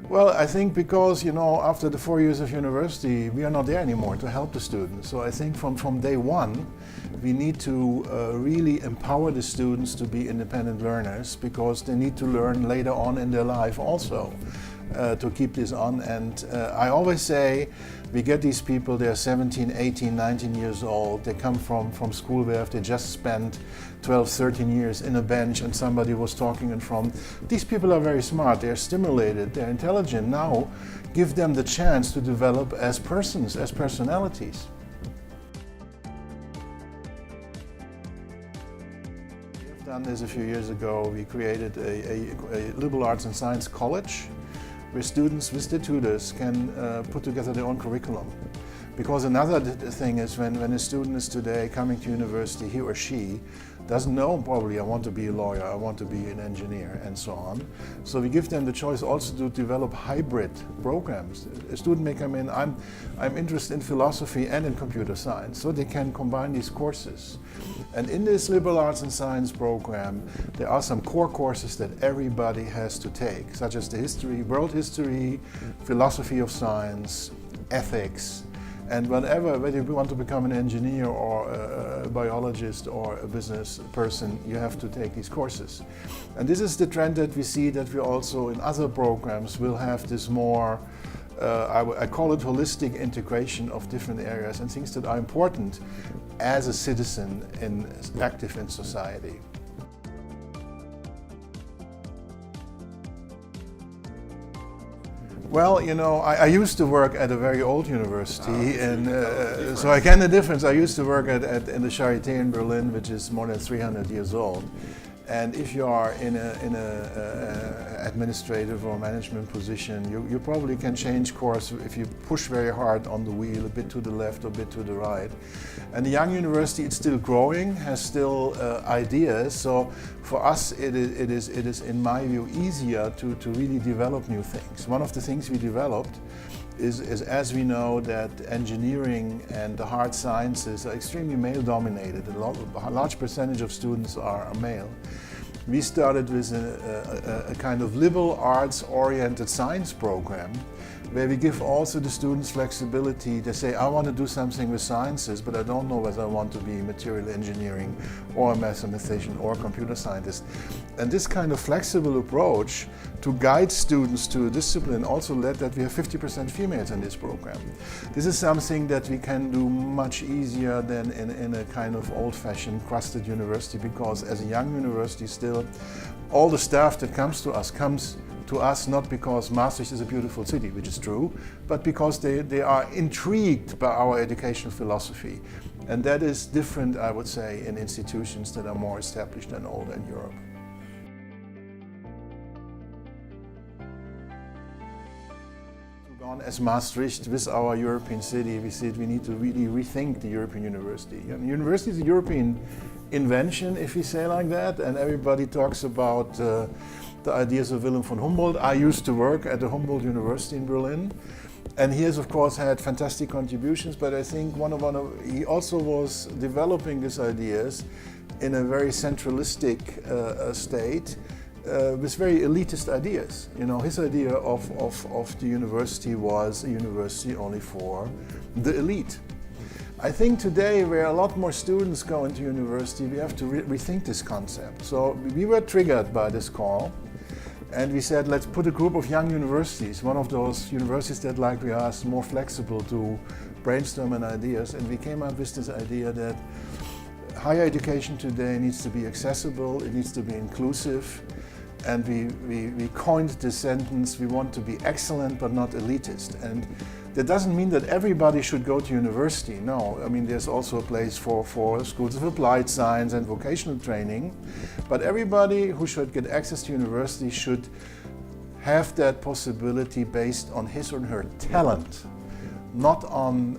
Well, I think because, after the 4 years of university, we are not there anymore to help the students. So I think from day one, we need to really empower the students to be independent learners, because they need to learn later on in their life also to keep this on. And I always say, we get these people, they're 17, 18, 19 years old. They come from school where they just spent 12, 13 years in a bench and somebody was talking in front. These people are very smart, they're stimulated, they're intelligent. Now, give them the chance to develop as persons, as personalities. We have done this a few years ago. We created a liberal arts and science college, where students with their tutors can put together their own curriculum. Because another thing is when a student is today coming to university, he or she doesn't know probably, I want to be a lawyer, I want to be an engineer, and so on. So we give them the choice also to develop hybrid programs. A student may come in, I'm interested in philosophy and in computer science, so they can combine these courses. And in this liberal arts and science program, there are some core courses that everybody has to take, such as the history, world history, philosophy of science, ethics. And whether you want to become an engineer or a biologist or a business person, you have to take these courses. And this is the trend that we see, that we also in other programs will have this more, I call it holistic integration of different areas and things that are important as a citizen active in society. Well, I used to work at a very old university, and so I can the difference. I used to work in the Charité in Berlin, which is more than 300 years old. And if you are in a administrative or management position, you probably can change course if you push very hard on the wheel, a bit to the left or a bit to the right. And the young university, it's still growing, has still ideas. So for us, it is in my view easier to really develop new things. One of the things we developed is as we know that engineering and the hard sciences are extremely male-dominated. A large percentage of students are male. We started with a kind of liberal arts-oriented science program, where we give also the students flexibility. They say, I want to do something with sciences, but I don't know whether I want to be material engineering or a mathematician or a computer scientist. And this kind of flexible approach to guide students to a discipline also led that we have 50% females in this program. This is something that we can do much easier than in a kind of old-fashioned crusted university, because as a young university still, all the staff that comes to us not because Maastricht is a beautiful city, which is true, but because they are intrigued by our educational philosophy. And that is different, I would say, in institutions that are more established and older in Europe. As Maastricht, with our European city, we said we need to really rethink the European university. University is a European invention, if we say like that, and everybody talks about the ideas of Wilhelm von Humboldt. I used to work at the Humboldt University in Berlin, and he has of course had fantastic contributions, but I think he also was developing these ideas in a very centralistic state, with very elitist ideas. His idea of the university was a university only for the elite. I think today, where a lot more students go into university, we have to rethink this concept. So we were triggered by this call, and we said, let's put a group of young universities, one of those universities that, like we are, is more flexible to brainstorm on ideas, and we came up with this idea that higher education today needs to be accessible, it needs to be inclusive, and we coined the sentence, we want to be excellent but not elitist. And that doesn't mean that everybody should go to university, no. I mean, there's also a place for schools of applied science and vocational training, but everybody who should get access to university should have that possibility based on his or her talent, not on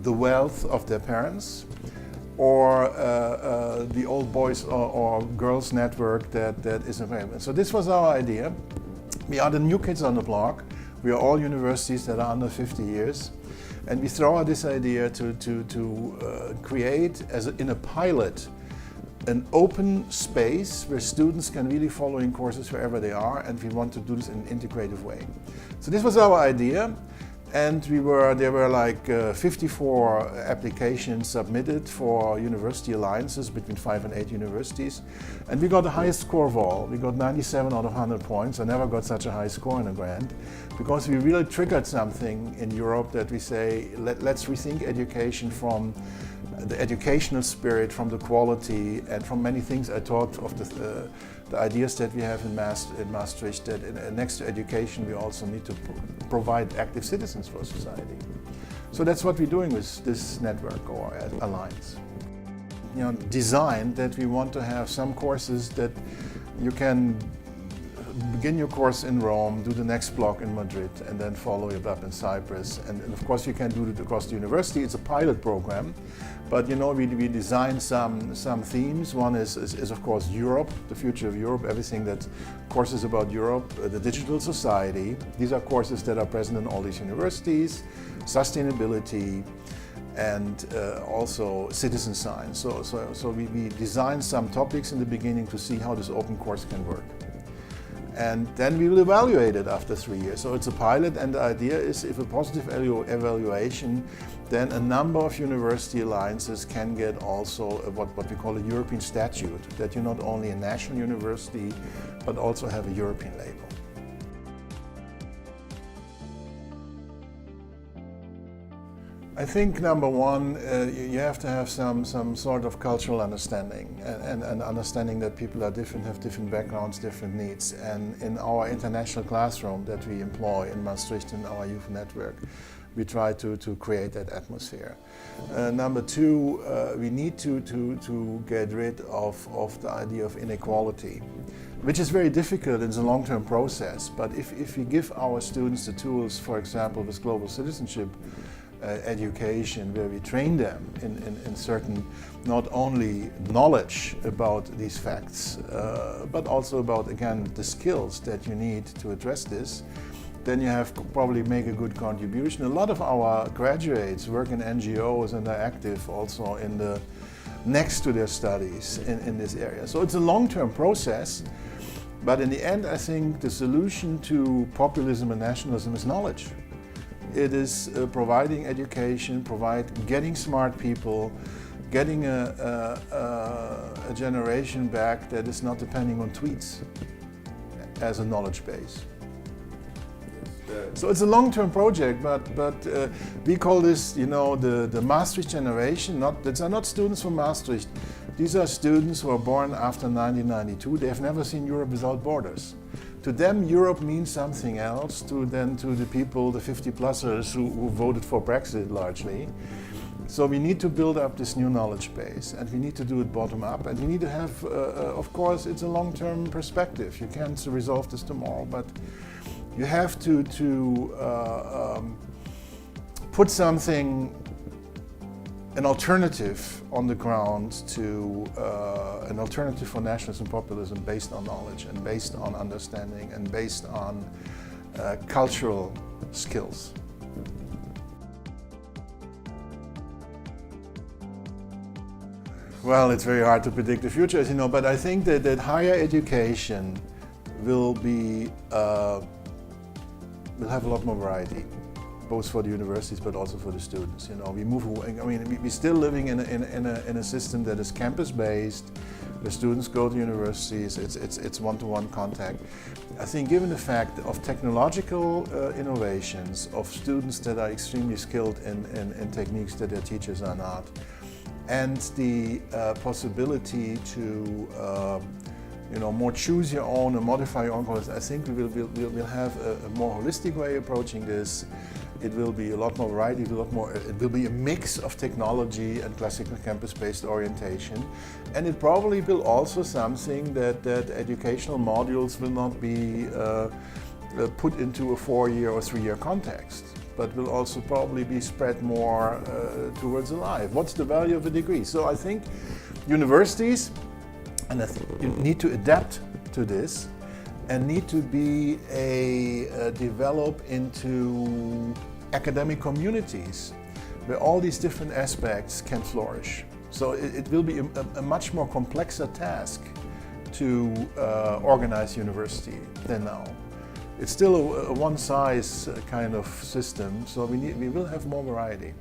the wealth of their parents, or the old boys or girls network that is available. So this was our idea. We are the new kids on the block. We are all universities that are under 50 years. And we throw out this idea to create, in a pilot, an open space where students can really follow in courses wherever they are, and we want to do this in an integrative way. So this was our idea, and there were like 54 applications submitted for university alliances between 5 and 8 universities, and we got the highest score of all. We got 97 out of 100 points. I never got such a high score in a grant, because we really triggered something in Europe that we say, let's rethink education from the educational spirit, from the quality, and from many things. I talked of the ideas that we have in Maastricht, that next to education we also need to provide active citizens for society. So that's what we're doing with this network or alliance. You know, design that we want to have some courses that you can begin your course in Rome, do the next block in Madrid, and then follow it up in Cyprus. And of course you can do it across the university. It's a pilot program, but you know, we design some themes. One is of course Europe, the future of Europe, everything that courses about Europe, the digital society. These are courses that are present in all these universities, sustainability, and also citizen science. So we designed some topics in the beginning to see how this open course can work. And then we will evaluate it after 3 years. So it's a pilot, and the idea is, if a positive evaluation, then a number of university alliances can get also what we call a European statute, that you're not only a national university, but also have a European label. I think number one, you have to have some sort of cultural understanding and understanding that people are different, have different backgrounds, different needs. And in our international classroom that we employ in Maastricht in our youth network, we try to create that atmosphere. Number two, we need to get rid of the idea of inequality, which is very difficult. It's a long-term process. But if we give our students the tools, for example, with global citizenship, education, where we train them in certain, not only knowledge about these facts, but also about, again, the skills that you need to address this, then you have probably make a good contribution. A lot of our graduates work in NGOs and are active also in the next to their studies in this area. So it's a long-term process, but in the end, I think the solution to populism and nationalism is knowledge. It is providing education, getting smart people, getting a generation back that is not depending on tweets as a knowledge base. So it's a long-term project, but we call this, you know, the Maastricht generation. These are not students from Maastricht. These are students who are born after 1992. They have never seen Europe without borders. To them, Europe means something else to the people, the 50-plussers who voted for Brexit largely. So we need to build up this new knowledge base, and we need to do it bottom up, and we need to have, of course, it's a long-term perspective. You can't resolve this tomorrow, but you have to put something, an alternative on the ground to an alternative for nationalism and populism based on knowledge and based on understanding and based on cultural skills. Well, it's very hard to predict the future, as you know, but I think that higher education will have a lot more variety, both for the universities but also for the students. You know, we move away. I mean, we're still living in a system that is campus-based. The students go to universities. It's one-to-one contact. I think, given the fact of technological innovations, of students that are extremely skilled in techniques that their teachers are not, and the possibility to you know, more choose your own and modify your own courses, I think we'll have a more holistic way approaching this. It will be a lot more variety, it will be a mix of technology and classical campus-based orientation. And it probably will also something that educational modules will not be put into a 4-year or 3-year context, but will also probably be spread more towards life. What's the value of a degree? So I think universities, and I think you need to adapt to this and need to be develop into academic communities where all these different aspects can flourish. So it will be a much more complexer task to organize university than now. It's still a one-size kind of system, so we will have more variety.